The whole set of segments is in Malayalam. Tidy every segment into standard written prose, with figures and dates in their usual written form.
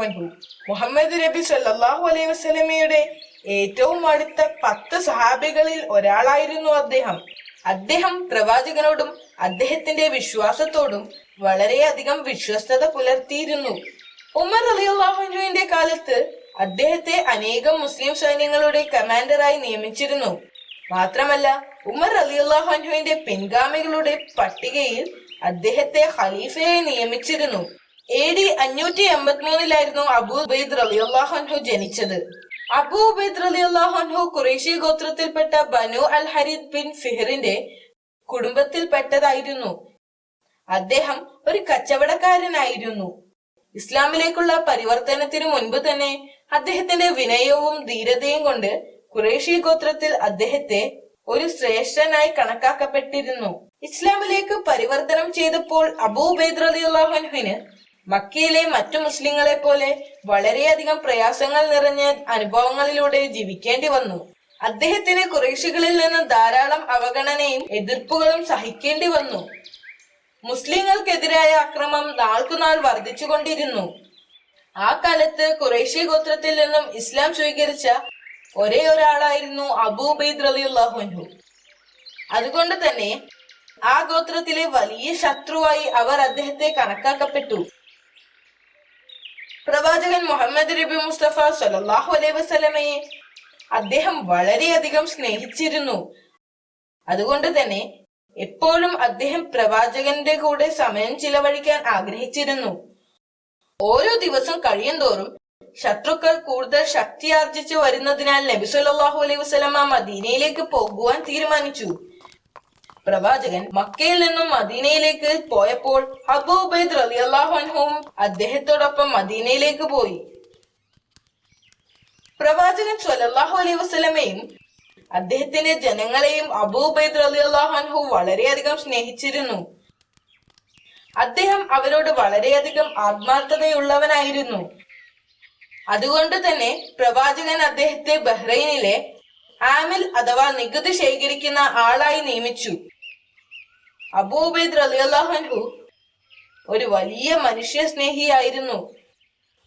അൻഹു മുഹമ്മദ് നബി സല്ലല്ലാഹു അലൈഹി വസല്ലമയുടെ ഏറ്റവും അടുത്ത 10 സഹാബികളിൽ ഒരാളായിരുന്നു അദ്ദേഹം പ്രവാചകനോടും അദ്ദേഹത്തിന്റെ വിശ്വാസത്തോടും വളരെയധികം വിശ്വസ്തത പുലർത്തിയിരുന്നു. ഉമർ റളിയല്ലാഹു അൻഹുവിന്റെ കാലത്ത് അദ്ദേഹത്തെ അനേകം മുസ്ലിം സൈന്യങ്ങളുടെ കമാൻഡറായി നിയമിച്ചിരുന്നു. മാത്രമല്ല ഉമർ റളിയല്ലാഹു അൻഹുവിന്റെ പിൻഗാമികളുടെ പട്ടികയിൽ അദ്ദേഹത്തെ ഖലീഫയായി നിയമിച്ചിരുന്നു. AD 583 അബൂ ഉബൈദ് റളിയല്ലാഹു അൻഹു ജനിച്ചത്. അബൂ ഉബൈദ് റളിയല്ലാഹു അൻഹു ഖുറൈശി ഗോത്രത്തിൽപ്പെട്ട ബനു അൽ ഹരിദ് ബിൻ ഫിഹ്റിന്റെ കുടുംബത്തിൽപ്പെട്ടതായിരുന്നു. അദ്ദേഹം ഒരു കച്ചവടക്കാരനായിരുന്നു. ഇസ്ലാമിലേക്കുള്ള പരിവർത്തനത്തിനു മുൻപ് തന്നെ അദ്ദേഹത്തിന്റെ വിനയവും ധീരതയും കൊണ്ട് ഖുറൈശി ഗോത്രത്തിൽ അദ്ദേഹത്തെ ഒരു ശ്രേഷ്ഠനായി കണക്കാക്കപ്പെട്ടിരുന്നു. ഇസ്ലാമിലേക്ക് പരിവർത്തനം ചെയ്തപ്പോൾ അബൂ ഉബൈദ് റളിയല്ലാഹു അൻഹുവിന് മക്കയിലെ മറ്റു മുസ്ലിങ്ങളെ പോലെ വളരെയധികം പ്രയാസങ്ങൾ നിറഞ്ഞ അനുഭവങ്ങളിലൂടെ ജീവിക്കേണ്ടി വന്നു. അദ്ദേഹത്തിന് ഖുറൈശികളിൽ നിന്ന് ധാരാളം അവഗണനയും എതിർപ്പുകളും സഹിക്കേണ്ടി വന്നു. മുസ്ലിങ്ങൾക്കെതിരായ അക്രമം നാൾക്കുനാൾ വർദ്ധിച്ചുകൊണ്ടിരുന്നു. ആ കാലത്ത് ഖുറൈശി ഗോത്രത്തിൽ നിന്നും ഇസ്ലാം സ്വീകരിച്ച ഒരേ ഒരാളായിരുന്നു അബൂ ഉബൈദ് റളിയല്ലാഹു അൻഹു. അതുകൊണ്ട് തന്നെ ആ ഗോത്രത്തിലെ വലിയ ശത്രുവായി അവർ അദ്ദേഹത്തെ കണക്കാക്കപ്പെട്ടു. പ്രവാചകൻ മുഹമ്മദ് നബി മുസ്തഫ സല്ലല്ലാഹു അലൈഹി വസല്ലമയെ അദ്ദേഹം വളരെയധികം സ്നേഹിച്ചിരുന്നു. അതുകൊണ്ട് തന്നെ എപ്പോഴും അദ്ദേഹം പ്രവാചകന്റെ കൂടെ സമയം ചിലവഴിക്കാൻ ആഗ്രഹിച്ചിരുന്നു. ഓരോ ദിവസം കഴിയുന്തോറും ശത്രുക്കൾ കൂടുതൽ ശക്തിയാർജിച്ചു വരുന്നതിനാൽ നബി സല്ലല്ലാഹു അലൈഹി വസല്ലമ മദീനയിലേക്ക് പോകുവാൻ തീരുമാനിച്ചു. പ്രവാചകൻ മക്കയിൽ നിന്നും മദീനയിലേക്ക് പോയപ്പോൾ അബൂ ഉബൈദ് റളിയല്ലാഹു അൻഹുവും അദ്ദേഹത്തോടൊപ്പം മദീനയിലേക്ക് പോയി. പ്രവാചകൻ സ്വല്ലല്ലാഹു അലൈഹി വസല്ലമയും അദ്ദേഹത്തിന്റെ ജനങ്ങളെയും അബൂ ഉബൈദ് റളിയല്ലാഹു അൻഹു വളരെയധികം സ്നേഹിച്ചിരുന്നു. അദ്ദേഹം അവരോട് വളരെയധികം ആത്മാർത്ഥതയുള്ളവനായിരുന്നു. അതുകൊണ്ട് തന്നെ പ്രവാചകൻ അദ്ദേഹത്തെ ബഹ്റൈനിലെ ആമിൽ അഥവാ നികുതി ശേഖരിക്കുന്ന ആളായി നിയമിച്ചു. അബൂ ഉബൈദ് റളിയല്ലാഹു അൻഹു ഒരു വലിയ മനുഷ്യ സ്നേഹിയായിരുന്നു.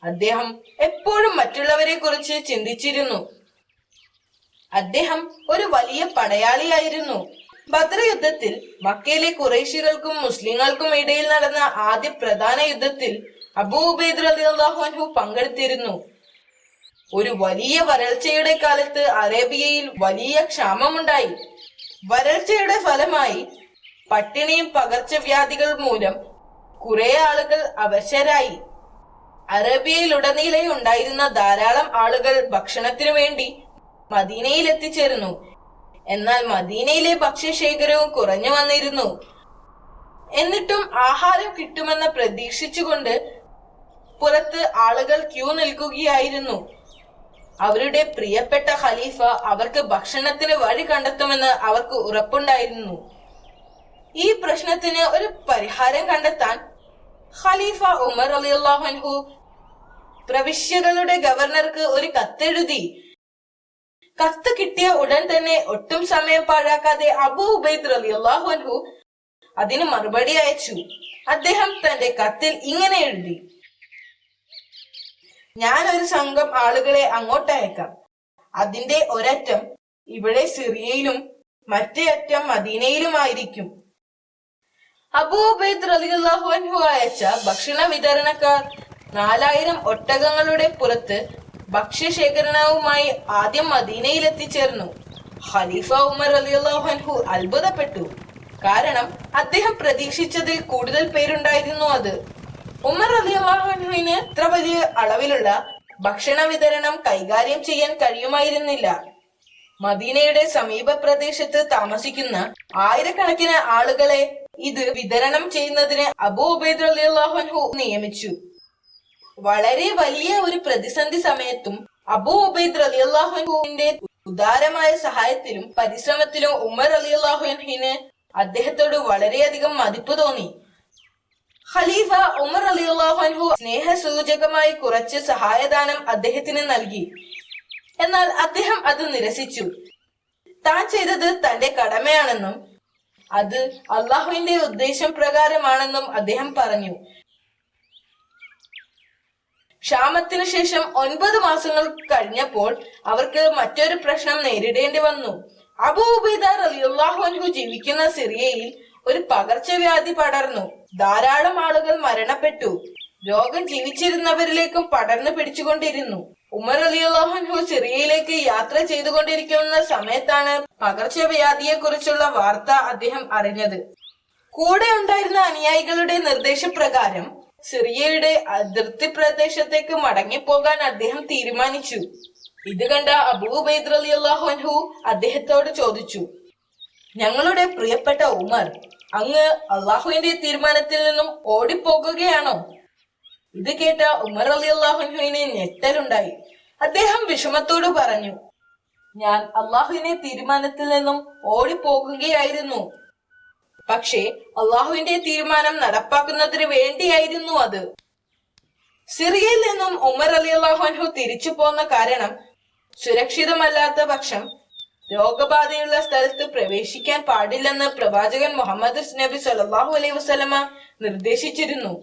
അദ്ദേഹം എപ്പോഴും മറ്റുള്ളവരെ കുറിച്ച് ചിന്തിച്ചിരുന്നു. അദ്ദേഹം ഒരു വലിയ പടയാളിയായിരുന്നു. ബദ്ർ യുദ്ധത്തിൽ മക്കയിലെ ഖുറൈശികൾക്കും മുസ്ലിങ്ങൾക്കും ഇടയിൽ നടന്ന ആദ്യ പ്രധാന യുദ്ധത്തിൽ അബൂ ഉബൈദ് റളിയല്ലാഹു അൻഹു പങ്കെടുത്തിരുന്നു. ഒരു വലിയ വരൾച്ചയുടെ കാലത്ത് അറേബ്യയിൽ വലിയ ക്ഷാമമുണ്ടായി. വരൾച്ചയുടെ ഫലമായി പട്ടിണിയും പകർച്ചവ്യാധികൾ മൂലം കുറെ ആളുകൾ അവശരായി. അറേബ്യയിലുടനീളെ ഉണ്ടായിരുന്ന ധാരാളം ആളുകൾ ഭക്ഷണത്തിനു വേണ്ടി മദീനയിൽ എത്തിച്ചേർന്നു. എന്നാൽ മദീനയിലെ ഭക്ഷ്യശേഖരവും കുറഞ്ഞു വന്നിരുന്നു. എന്നിട്ടും ആഹാരം കിട്ടുമെന്ന് പ്രതീക്ഷിച്ചുകൊണ്ട് പുറത്ത് ആളുകൾ ക്യൂ നിൽക്കുകയായിരുന്നു. അവരുടെ പ്രിയപ്പെട്ട ഖലീഫ അവർക്ക് ഭക്ഷണത്തിന് വഴി കണ്ടെത്തുമെന്ന് അവർക്ക് ഉറപ്പുണ്ടായിരുന്നു. ഈ പ്രശ്നത്തിന് ഒരു പരിഹാരം കണ്ടെത്താൻ ഖലീഫ ഉമർ റളിയല്ലാഹു അൻഹു പ്രവിശ്യകളുടെ ഗവർണർക്ക് ഒരു കത്തെഴുതി. കത്ത് കിട്ടിയ ഉടൻ തന്നെ ഒട്ടും സമയം പാഴാക്കാതെ അബൂ ഉബൈദ് റളിയല്ലാഹു അൻഹു അതിന് മറുപടി അയച്ചു. അദ്ദേഹം തന്റെ കത്തിൽ ഇങ്ങനെ എഴുതി: ഞാൻ ഒരു സംഘം ആളുകളെ അങ്ങോട്ട് അയക്കാം. അതിന്റെ ഒരറ്റം ഇവിടെ സിറിയയിലും മറ്റേ അറ്റം മദീനയിലുമായിരിക്കും. അബൂ ഉബൈദ് റളിയല്ലാഹു അൻഹു അയച്ച ഭക്ഷണ വിതരണക്കാർ 4000 ഒട്ടകങ്ങളുടെ പുറത്ത് ഭക്ഷ്യശേഖരണവുമായി ആദ്യം മദീനയിൽ എത്തിച്ചേർന്നു. ഖലീഫ ഉമർ റളിയല്ലാഹു അൻഹു അത്ഭുതപ്പെട്ടു. കാരണം അദ്ദേഹം പ്രതീക്ഷിച്ചതിൽ കൂടുതൽ പേരുണ്ടായിരുന്നു. അത് ഉമർ റളിയല്ലാഹു അൻഹുവിന് ഇത്ര വലിയ അളവിലുള്ള ഭക്ഷണ വിതരണം കൈകാര്യം ചെയ്യാൻ കഴിയുമായിരുന്നില്ല. മദീനയുടെ സമീപ പ്രദേശത്ത് താമസിക്കുന്ന ആയിരക്കണക്കിന് ആളുകളെ ഇത് വിതരണം ചെയ്യുന്നതിന് അബൂ ഉബൈദ് റളിയല്ലാഹു അൻഹു നിയമിച്ചു. വളരെ വലിയ ഒരു പ്രതിസന്ധി സമയത്തും അബൂ ഉബൈദ് റളിയല്ലാഹു അൻഹുവിന്റെ ഉദാരമായ സഹായത്തിലും പരിശ്രമത്തിലും ഉമർ റളിയല്ലാഹു അൻഹുവിന് അദ്ദേഹത്തോട് വളരെയധികം മതിപ്പ് തോന്നി. ഖലീഫ ഉമർ റളിയല്ലാഹു അൻഹു സ്നേഹസൂചകമായി കുറച്ച് സഹായദാനം അദ്ദേഹത്തിന് നൽകി. എന്നാൽ അദ്ദേഹം അത് നിരസിച്ചു. താൻ ചെയ്തത് തന്റെ കടമയാണെന്നും അത് അള്ളാഹുവിന്റെ ഉദ്ദേശം പ്രകാരമാണെന്നും അദ്ദേഹം പറഞ്ഞു. ക്ഷാമത്തിനു ശേഷം 9 മാസങ്ങൾ കഴിഞ്ഞപ്പോൾ അവർക്ക് മറ്റൊരു പ്രശ്നം നേരിടേണ്ടി വന്നു. അബൂ ഉബൈദ റളിയല്ലാഹു അൻഹു ജീവിക്കുന്ന സിറിയയിൽ ഒരു പകർച്ചവ്യാധി പടർന്നു. ധാരാളം ആളുകൾ മരണപ്പെട്ടു. രോഗം ജീവിച്ചിരുന്നവരിലേക്കും പടർന്നു പിടിച്ചുകൊണ്ടിരുന്നു. ഉമർ റളിയല്ലാഹു അൻഹു സിറിയയിലേക്ക് യാത്ര ചെയ്തുകൊണ്ടിരിക്കുന്ന സമയത്താണ് പകർച്ചവ്യാധിയെ കുറിച്ചുള്ള വാർത്ത അദ്ദേഹം അറിഞ്ഞത്. കൂടെ ഉണ്ടായിരുന്ന അനുയായികളുടെ നിർദ്ദേശപ്രകാരം സിറിയയുടെ അതിർത്തി പ്രദേശത്തേക്ക് മടങ്ങിപ്പോകാൻ അദ്ദേഹം തീരുമാനിച്ചു. ഇത് കണ്ട അബൂ ഉബൈദ റളിയല്ലാഹു അൻഹു അദ്ദേഹത്തോട് ചോദിച്ചു, ഞങ്ങളുടെ പ്രിയപ്പെട്ട ഉമർ, അങ്ങ് അള്ളാഹുവിന്റെ തീരുമാനത്തിൽ നിന്നും ഓടിപ്പോകുകയാണോ? ഇത് കേട്ട ഉമർ റളിയല്ലാഹു അൻഹുവിന് ഞെട്ടലുണ്ടായി. അദ്ദേഹം വിഷമത്തോട് പറഞ്ഞു, ഞാൻ അള്ളാഹുവിന്റെ തീരുമാനത്തിൽ നിന്നും ഓടിപ്പോകുകയായിരുന്നു. പക്ഷേ അള്ളാഹുവിന്റെ തീരുമാനം നടപ്പാക്കുന്നതിന് വേണ്ടിയായിരുന്നു അത്. സിറിയയിൽ നിന്നും ഉമർ റളിയല്ലാഹു അൻഹു തിരിച്ചു പോന്ന കാരണം സുരക്ഷിതമല്ലാത്ത പക്ഷം രോഗബാധയുള്ള സ്ഥലത്ത് പ്രവേശിക്കാൻ പാടില്ലെന്ന് പ്രവാചകൻ മുഹമ്മദ് നബി സല്ലല്ലാഹു അലൈഹി വസല്ലമ നിർദ്ദേശിച്ചിരുന്നു.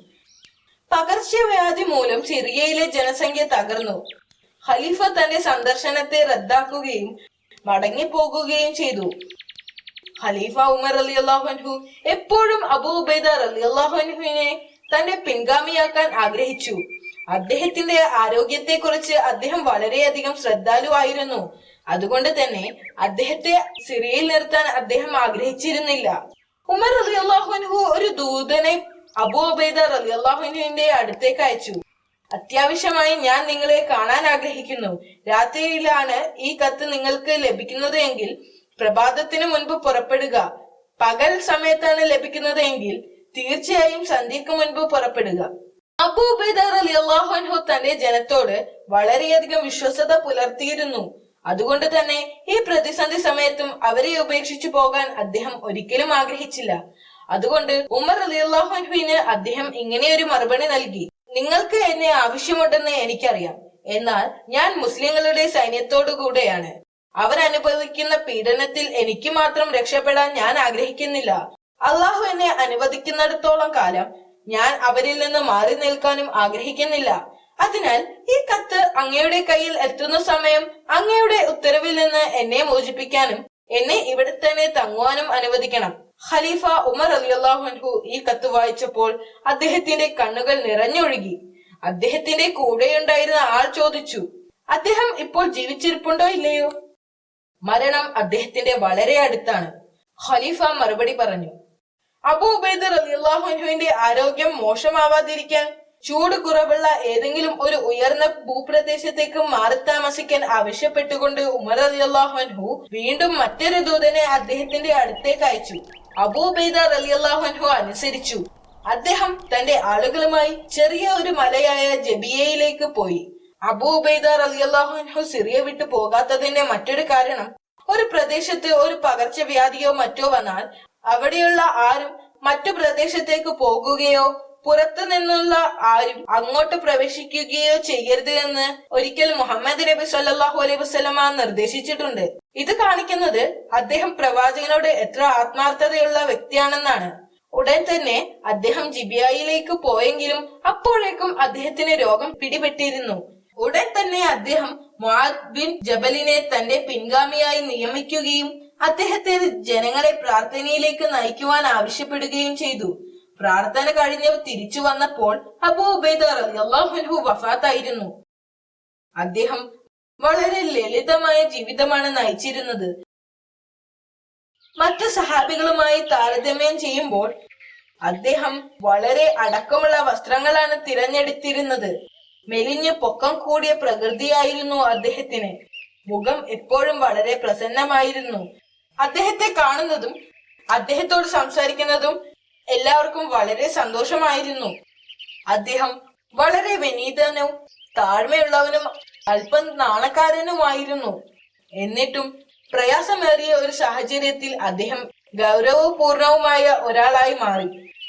പകർച്ചവ്യാധി മൂലം സിറിയയിലെ ജനസംഖ്യ തകർന്നു. ഖലീഫ തന്റെ സന്ദർശനത്തെ റദ്ദാക്കുകയും മടങ്ങിപ്പോകുകയും ചെയ്തു. ഖലീഫ ഉമർ റളിയല്ലാഹു അൻഹു എപ്പോഴും അബൂ ഉബൈദ റളിയല്ലാഹു അൻഹുവിനെ തന്റെ പിൻഗാമിയാക്കാൻ ആഗ്രഹിച്ചു. അദ്ദേഹത്തിന്റെ ആരോഗ്യത്തെ കുറിച്ച് അദ്ദേഹം വളരെയധികം ശ്രദ്ധാലുവായിരുന്നു. അതുകൊണ്ട് തന്നെ അദ്ദേഹത്തെ സിറിയയിൽ നിർത്താൻ അദ്ദേഹം ആഗ്രഹിച്ചിരുന്നില്ല. ഉമർ റളിയല്ലാഹു അൻഹു ഒരു ദൂതനെ അബൂ ഉബൈദ റളിയല്ലാഹു അൻഹുവിന്റെ അടുത്തേക്ക് അയച്ചു. അത്യാവശ്യമായി ഞാൻ നിങ്ങളെ കാണാൻ ആഗ്രഹിക്കുന്നു. രാത്രിയിലാണ് ഈ കത്ത് നിങ്ങൾക്ക് ലഭിക്കുന്നത് എങ്കിൽ പ്രഭാതത്തിന് മുൻപ് പുറപ്പെടുക. പകൽ സമയത്താണ് ലഭിക്കുന്നത് എങ്കിൽ തീർച്ചയായും സന്ധ്യക്ക് മുൻപ് പുറപ്പെടുക. അബൂ ഉബൈദ റളിയല്ലാഹു അൻഹു തന്റെ ജനത്തോട് വളരെയധികം വിശ്വസത പുലർത്തിയിരുന്നു. അതുകൊണ്ട് തന്നെ ഈ പ്രതിസന്ധി സമയത്തും അവരെ ഉപേക്ഷിച്ചു പോകാൻ അദ്ദേഹം ഒരിക്കലും ആഗ്രഹിച്ചില്ല. അതുകൊണ്ട് ഉമർ റളിയല്ലാഹു അൻഹുവിന് അദ്ദേഹം ഇങ്ങനെയൊരു മറുപടി നൽകി, നിങ്ങൾക്ക് എന്നെ ആവശ്യമുണ്ടെന്ന് എനിക്കറിയാം. എന്നാൽ ഞാൻ മുസ്ലിങ്ങളുടെ സൈന്യത്തോടു കൂടെയാണ്. അവർ അനുഭവിക്കുന്ന പീഡനത്തിൽ എനിക്ക് മാത്രം രക്ഷപ്പെടാൻ ഞാൻ ആഗ്രഹിക്കുന്നില്ല. അള്ളാഹു എന്നെ അനുവദിക്കുന്നിടത്തോളം കാലം ഞാൻ അവരിൽ നിന്ന് മാറി നിൽക്കാനും ആഗ്രഹിക്കുന്നില്ല. അതിനാൽ ഈ കത്ത് അങ്ങയുടെ കയ്യിൽ എത്തുന്ന സമയം അങ്ങയുടെ ഉത്തരവിൽ നിന്ന് എന്നെ മോചിപ്പിക്കാനും എന്നെ ഇവിടെ തന്നെ തങ്ങുവാനും അനുവദിക്കണം. ഖലീഫ ഉമർ റളിയല്ലാഹു അൻഹു ഈ കത്ത് വായിച്ചപ്പോൾ അദ്ദേഹത്തിന്റെ കണ്ണുകൾ നിറഞ്ഞൊഴുകി. അദ്ദേഹത്തിന്റെ കൂടെയുണ്ടായിരുന്ന ആൾ ചോദിച്ചു, അദ്ദേഹം ഇപ്പോൾ ജീവിച്ചിരിപ്പുണ്ടോ ഇല്ലയോ? മരണം അദ്ദേഹത്തിന്റെ വളരെ അടുത്താണ്. ഖലീഫ മറുപടി പറഞ്ഞു, അബൂ ഉബൈദ റളിയല്ലാഹു അൻഹുവിന്റെ ആരോഗ്യം മോശമാവാതിരിക്കാൻ ചൂട് കുറവുള്ള ഏതെങ്കിലും ഒരു ഉയർന്ന ഭൂപ്രദേശത്തേക്ക് മാറി താമസിക്കാൻ ആവശ്യപ്പെട്ടുകൊണ്ട് ഉമർ റളിയല്ലാഹു അൻഹു വീണ്ടും മറ്റൊരു ദൂതനെ അദ്ദേഹത്തിന്റെ അടുത്തേക്ക് അയച്ചു. അബൂ ഉബൈദ റളിയല്ലാഹു അൻഹു അനുസരിച്ചു. അദ്ദേഹം തന്റെ ആളുകളുമായി ചെറിയ ഒരു മലയായ ജബിയയിലേക്ക് പോയി. അബൂ ഉബൈദ റളിയല്ലാഹു അൻഹു സിറിയ വിട്ടു പോകാത്തതിന്റെ മറ്റൊരു കാരണം, ഒരു പ്രദേശത്ത് ഒരു പകർച്ചവ്യാധിയോ മറ്റോ വന്നാൽ അവിടെയുള്ള ആരും മറ്റു പ്രദേശത്തേക്ക് പോകുകയോ പുറത്തു നിന്നുള്ള ആരും അങ്ങോട്ട് പ്രവേശിക്കുകയോ ചെയ്യരുത് എന്ന് ഒരിക്കൽ മുഹമ്മദ് നബി സല്ലല്ലാഹു അലൈഹി വസല്ലമ നിർദ്ദേശിച്ചിട്ടുണ്ട്. ഇത് കാണിക്കുന്നത് അദ്ദേഹം പ്രവാചകനോട് എത്ര ആത്മാർത്ഥതയുള്ള വ്യക്തിയാണെന്നാണ്. ഉടൻ തന്നെ അദ്ദേഹം ജിബിയയിലേക്ക് പോയെങ്കിലും അപ്പോഴേക്കും അദ്ദേഹത്തിന് രോഗം പിടിപെട്ടിരുന്നു. ഉടൻ തന്നെ അദ്ദേഹം മുആദ് ബിൻ ജബലിനെ തന്റെ പിൻഗാമിയായി നിയമിക്കുകയും അദ്ദേഹത്തെ ജനങ്ങളെ പ്രാർത്ഥനയിലേക്ക് നയിക്കുവാൻ ആവശ്യപ്പെടുകയും ചെയ്തു. പ്രാർത്ഥന കഴിഞ്ഞ് തിരിച്ചു വന്നപ്പോൾ അബൂ ഉബൈദ റളിയല്ലാഹു അൻഹു വഫാത്തായിരുന്നു. അദ്ദേഹം വളരെ ലളിതമായ ജീവിതമാണ് നയിച്ചിരുന്നത്. മറ്റു സഹാബികളുമായി താരതമ്യം ചെയ്യുമ്പോൾ അദ്ദേഹം വളരെ അടക്കമുള്ള വസ്ത്രങ്ങളാണ് തിരഞ്ഞെടുത്തിരുന്നത്. മെലിഞ്ഞ് പൊക്കം കൂടിയ പ്രകൃതിയായിരുന്നു അദ്ദേഹത്തിന്. മുഖം എപ്പോഴും വളരെ പ്രസന്നമായിരുന്നു. അദ്ദേഹത്തെ കാണുന്നതും അദ്ദേഹത്തോട് സംസാരിക്കുന്നതും എല്ലാവർക്കും വളരെ സന്തോഷമായിരുന്നു. അദ്ദേഹം വളരെ വിനീതനും താഴ്മയുള്ളവനും അല്പം നാണക്കാരനുമായിരുന്നു. എന്നിട്ടും പ്രയാസമേറിയ ഒരു സാഹചര്യത്തിൽ അദ്ദേഹം ഗൗരവപൂർണവുമായ ഒരാളായി മാറി.